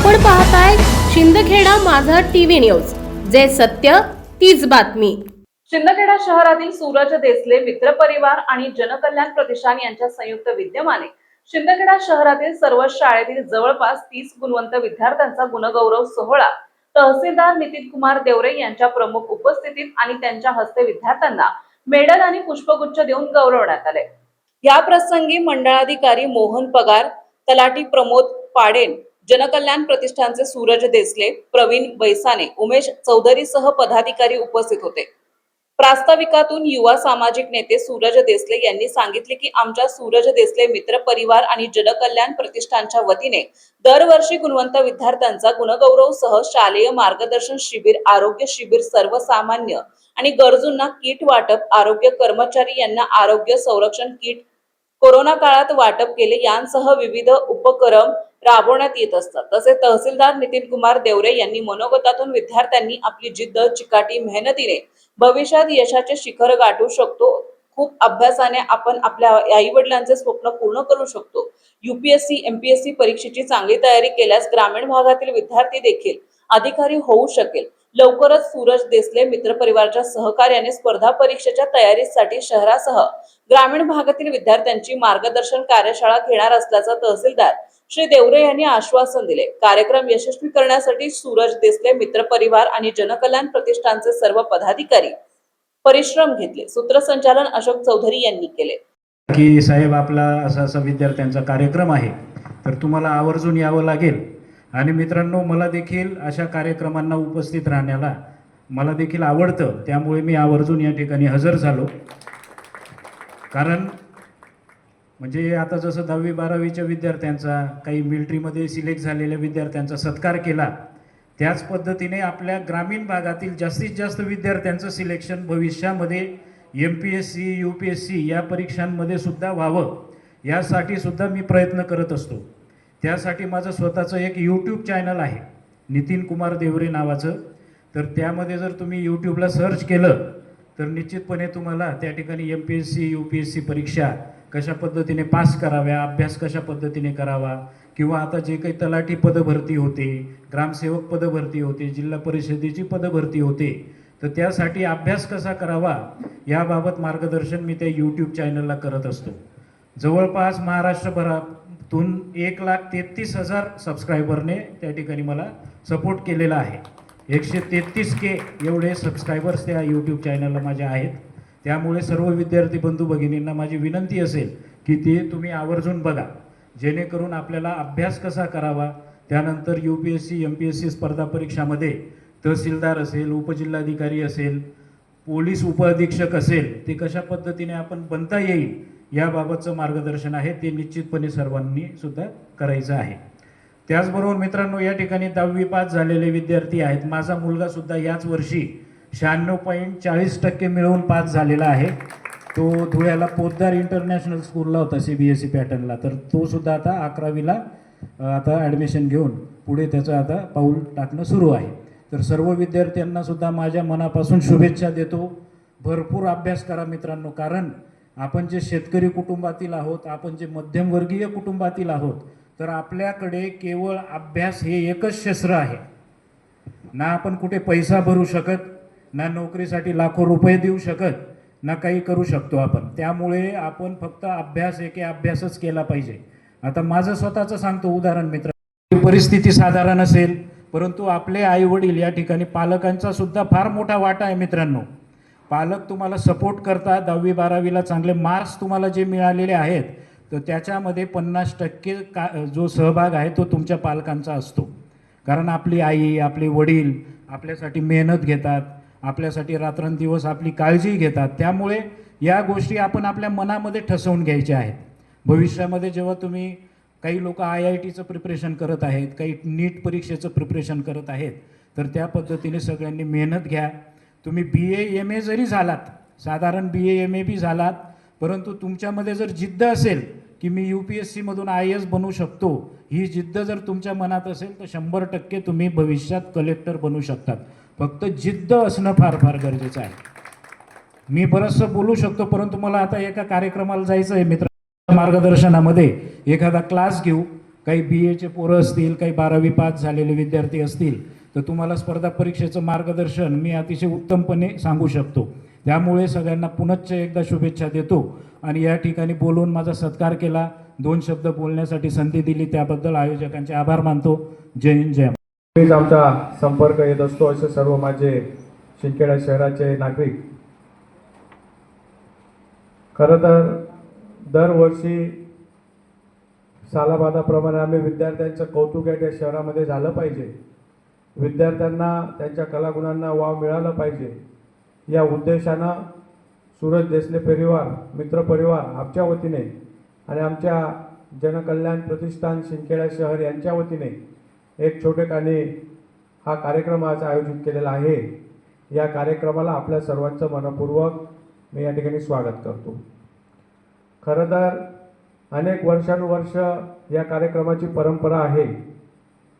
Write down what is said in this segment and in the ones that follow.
आपण पाहताय शिंदखेडा माझा टीव्ही न्यूज, जे सत्य तीच बातमी। शिंदखेडा शहरातील सूरज देसले मित्र परिवार आणि जनकल्याण प्रतिष्ठान यांच्या संयुक्त विद्यमाने शिंदखेडा शहरातील सर्व शाळेतील जवळपास 30 गुणवंत विद्यार्थ्यांचा गुणगौरव सोहळा तहसीलदार नितीन कुमार देवरे यांच्या प्रमुख उपस्थितीत आणि त्यांच्या हस्ते विद्यार्थ्यांना मेडल आणि पुष्पगुच्छ देऊन गौरवण्यात आले। या प्रसंगी मंडळाधिकारी मोहन पगार, तलाठी प्रमोद पाडेन, जनकल्याण प्रतिष्ठानचे सूरज देसले, प्रवीण बैसाने, उमेश चौधरी सह पदाधिकारी उपस्थित होते। प्रास्ताविकातून युवा सामाजिक नेते सूरज देसले यांनी सांगितले की आमच्या सूरज देसले मित्र परिवार आणि जनकल्याण प्रतिष्ठानच्या वतीने दरवर्षी गुणवंत विद्यार्थ्यांचा गुणगौरव सह शालेय मार्गदर्शन शिबिर, आरोग्य शिबिर, सर्वसामान्य आणि गरजूंना किट वाटप, आरोग्य कर्मचारी यांना आरोग्य संरक्षण किट, कोरोना काळात वाटप केले यांसह विविध उपक्रम राबवण्यात येत असतात। तसेच तहसीलदार नितीन कुमार देवरे यांनी मनोगतातून विद्यार्थ्यांनी आपली जिद्द, चिकाटी, मेहनतीने भविष्यात यशाचे शिखर गाठू शकतो, खूप अभ्यासाने आपण आपल्या आई वडिलांचे स्वप्न पूर्ण करू शकतो। यूपीएससी, एमपीएससी परीक्षेची चांगली तयारी केल्यास ग्रामीण भागातील विद्यार्थी देखील अधिकारी होऊ शकेल। लवकरच सूरज देसले मित्र परिवाराच्या सहकार्याने स्पर्धा परीक्षेच्या तयारीसाठी शहरासह ग्रामीण भागातील विद्यार्थ्यांची मार्गदर्शन कार्यशाळा घेणार असल्याचं तहसीलदार श्री देवरे यांनी आश्वासन दिले। कार्यक्रम यशस्वी करण्यासाठी सूरज देसले मित्र परिवार आणि जनकल्याण प्रतिष्ठानचे सर्व पदाधिकारी परिश्रम घेतले। सूत्रसंचालन अशोक चौधरी यांनी केले। की साहेब, आपला असा विद्यार्थ्यांचा कार्यक्रम आहे, तर तुम्हाला आवर्जून यावं लागेल। आणि मित्रांनो, मला देखील अशा कार्यक्रमांना उपस्थित राहण्याला मला देखील आवडतं, त्यामुळे मी आवर्जून या ठिकाणी हजर झालो। कारण म्हणजे आता जसं 10वी 12वीच्या विद्यार्थ्यांचा, काही मिलिटरीमध्ये सिलेक्ट झालेल्या विद्यार्थ्यांचा सत्कार केला, त्याच पद्धतीने आपल्या ग्रामीण भागातील जास्तीत जास्त विद्यार्थ्यांचं सिलेक्शन भविष्यामध्ये एमपीएससी, यूपीएससी या परीक्षांमध्ये सुद्धा व्हावं, यासाठी सुद्धा मी प्रयत्न करत असतो। त्यासाठी माझं स्वतःचं एक यूट्यूब चॅनल आहे, नितीन कुमार देवरे नावाचं। तर त्यामध्ये जर तुम्ही यूट्यूबला सर्च केलं तर निश्चितपणे तुम्हाला त्या ठिकाणी एमपीएससी, यूपीएससी परीक्षा कशा पद्धतीने पास कराव्या, अभ्यास कशा पद्धतीने करावा, किंवा आता जे काही तलाठी पद भरती होते, ग्रामसेवक पद भरती होते, जिल्हा परिषदेची पद भरती होते, तर त्यासाठी अभ्यास कसा करावा याबाबत मार्गदर्शन मी त्या यूट्यूब चॅनलला करत असतो। जवळपास महाराष्ट्रभरातून 1,33,000 सबस्क्रायबरने त्या ठिकाणी मला सपोर्ट केलेला आहे। 133K एवढे सबस्क्रायबर्स त्या यूट्यूब चॅनलला माझ्या आहेत। त्यामुळे सर्व विद्यार्थी बंधू भगिनींना माझी विनंती असेल की ते तुम्ही आवर्जून बघा, जेणेकरून आपल्याला अभ्यास कसा करावा, त्यानंतर यूपीएससी, एमपीएससी स्पर्धा परीक्षामध्ये तहसीलदार असेल, उपजिल्हाधिकारी असेल, पोलीस उपअधीक्षक असेल, ते कशा पद्धतीने आपण बनता येईल याबाबतचं मार्गदर्शन आहे, ते निश्चितपणे सर्वांनी सुद्धा करायचं आहे। त्याचबरोबर मित्रांनो, या ठिकाणी 10वी पास झालेले विद्यार्थी आहेत। माझा मुलगा सुद्धा याच वर्षी 96.40% मिळवून पास झालेला आहे। तो धुळ्याला पोद्दार इंटरनॅशनल स्कूलला होता, CBSE पॅटर्नला, तर तो सुद्धा आता 11वीला आता ॲडमिशन घेऊन पुढे त्याचं आता पाऊल टाकणं सुरू आहे। तर सर्व विद्यार्थ्यांना सुद्धा माझ्या मनापासून शुभेच्छा देतो। भरपूर अभ्यास करा मित्रांनो, कारण आपण जे शेतकरी कुटुंबातील आहोत, आपण जे मध्यमवर्गीय कुटुंबातील आहोत, तर आपल्याकडे केवळ अभ्यास हे एकच शस्त्र आहे। ना आपण कुठे पैसा भरू शकत, ना नोकरीसाठी लाखो रुपये देऊ शकत, ना काही करू शकतो आपण। त्यामुळे आपण फक्त अभ्यासच केला पाहिजे। आता माझं स्वतःचं सांगतो उदाहरण मित्र, परिस्थिती साधारण असेल, परंतु आपले आई वडील या ठिकाणी पालकांचा सुद्धा फार मोठा वाटा आहे मित्रांनो। पालक तुम्हाला सपोर्ट करतात। 10वी 12वीला चांगले मार्क्स तुम्हाला जे मिळालेले आहेत, तर त्याच्यामध्ये 50% जो सहभाग आहे तो तुमच्या पालकांचा असतो। कारण आपली आई, आपले वडील आपल्यासाठी मेहनत घेतात, आपल्यासाठी रात्रंदिवस आपली काळजी घेतात। त्यामुळे या गोष्टी आपण आपल्या मनामध्ये ठसवून घ्यायच्या आहेत। भविष्यामध्ये जेव्हा तुम्ही, काही लोक IITचं प्रिपरेशन करत आहेत, काही नीट परीक्षेचं प्रिपरेशन करत आहेत, तर त्या पद्धतीने सगळ्यांनी मेहनत घ्या। तुम्ही BA MA जरी झालात, साधारण BA MA बी झालात, परंतु तुमच्यामध्ये जर जिद्द असेल की मी UPSC मधून IAS बनू शकतो, ही जिद्द जर तुमच्या मनात असेल तर 100% तुम्ही भविष्यात कलेक्टर बनू शकतात। फक्त जिद्द असणं फार फार गरजेचं आहे। मी बरंचसं बोलू शकतो, परंतु मला आता एका कार्यक्रमाला जायचं आहे मित्र, मार्गदर्शनामध्ये एखादा क्लास घेऊ, काही BAचे पोरं असतील, काही 12वी पास झालेले विद्यार्थी असतील, तर तुम्हाला स्पर्धा परीक्षेचं मार्गदर्शन मी अतिशय उत्तमपणे सांगू शकतो. त्यामुळे सगळ्यांना पुनश्च एकदा शुभेच्छा देतो आणि या ठिकाणी बोलून माझा सत्कार केला, 2 शब्द बोलण्यासाठी संधी दिली, त्याबद्दल आयोजकांचे आभार मानतो. जय हिंद, जय महाराष्ट्र. नेहमीच आमचा संपर्क येत असतो असे सर्व माझे शिंदखेडा शहराचे नागरिक. खरं तर दरवर्षी सालाबादाप्रमाणे आम्ही विद्यार्थ्यांचं कौतुक या शहरामध्ये झालं पाहिजे, विद्यार्थ्यांना त्यांच्या कलागुणांना वाव मिळाला पाहिजे या उद्देशानं सूरज देसले परिवार, मित्र परिवार आमच्या वतीने आणि आमच्या जनकल्याण प्रतिष्ठान शिंदखेडा शहर यांच्या वतीने एक छोटेखानी हा कार्यक्रम आज आयोजित केलेला आहे. या कार्यक्रमाला आपल्या सर्वांचं मनपूर्वक मी या ठिकाणी स्वागत करतो. खरं तर अनेक वर्षानुवर्ष या कार्यक्रमाची परंपरा आहे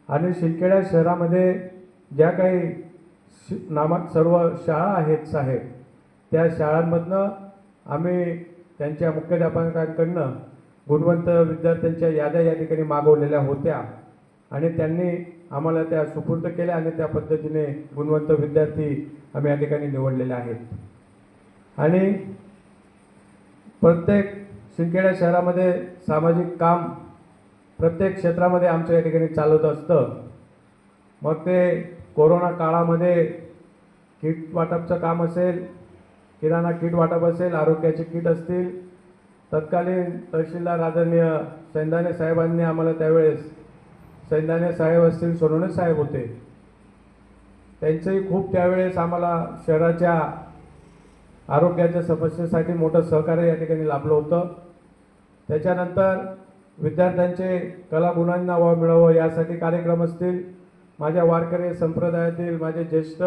आणि शिंदखेडा शहरामध्ये ज्या काही नामात सर्व शाळा आहेत साहेब, त्या शाळांमधनं आम्ही त्यांच्या मुख्याध्यापकांकडनं गुणवंत विद्यार्थ्यांच्या याद्या या ठिकाणी मागवलेल्या होत्या आणि त्यांनी आम्हाला त्या सुपूर्द केल्या आणि त्या पद्धतीने गुणवंत विद्यार्थी आम्ही या ठिकाणी निवडलेले आहेत. आणि प्रत्येक शिंदखेडा शहरामध्ये सामाजिक काम प्रत्येक क्षेत्रामध्ये आमच्या या ठिकाणी चालत असतं. मग ते कोरोना काळामध्ये किट वाटपचं काम असेल, किराणा किट वाटप असेल, आरोग्याचे किट असतील, तत्कालीन तहसीलदार आदरणीय सैंदाने साहेबांनी आम्हाला त्यावेळेस, सैंदाने साहेब असतील, सोनवणे साहेब होते, त्यांचंही खूप त्यावेळेस आम्हाला शहराच्या आरोग्याच्या समस्येसाठी मोठं सहकार्य या ठिकाणी लाभलं होतं. त्याच्यानंतर विद्यार्थ्यांचे कलागुणांना वाव मिळावं यासाठी कार्यक्रम असतील, माझ्या वारकरी संप्रदायातील माझे ज्येष्ठ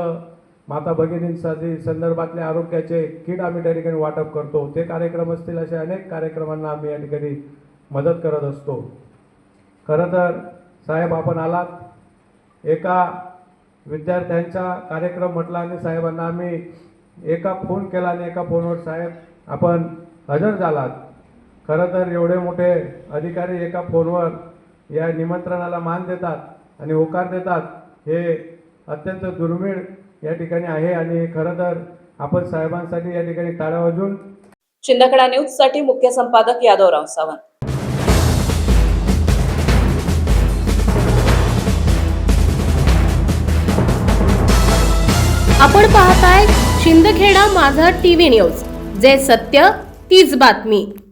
माता भगिनींसाठी संदर्भातले आरोग्याचे किट आम्ही त्या ठिकाणी वाटप करतो, ते कार्यक्रम असतील, अशा अनेक कार्यक्रमांना आम्ही या ठिकाणी मदत करत असतो. खरं तर साहेब आपण आलात, एका विद्यार्थ्यांचा कार्यक्रम म्हटला आणि साहेबांना आम्ही एका फोन केला आणि एका फोनवर साहेब आपण हजर झालात. खरं तर एवढे मोठे अधिकारी एका फोनवर या निमंत्रणाला मान देतात आणि होकार देतात, हे अत्यंत दुर्मिळ या ठिकाणी आहे आणि खरं तर आपण साहेबांसाठी या ठिकाणी टाळ्या वाजवून. शिंदखेडा न्यूज साठी मुख्य संपादक यादवराव सावंत. आपण पाहताय शिंदखेडा माझा TV न्यूज, जे सत्य तीच बातमी.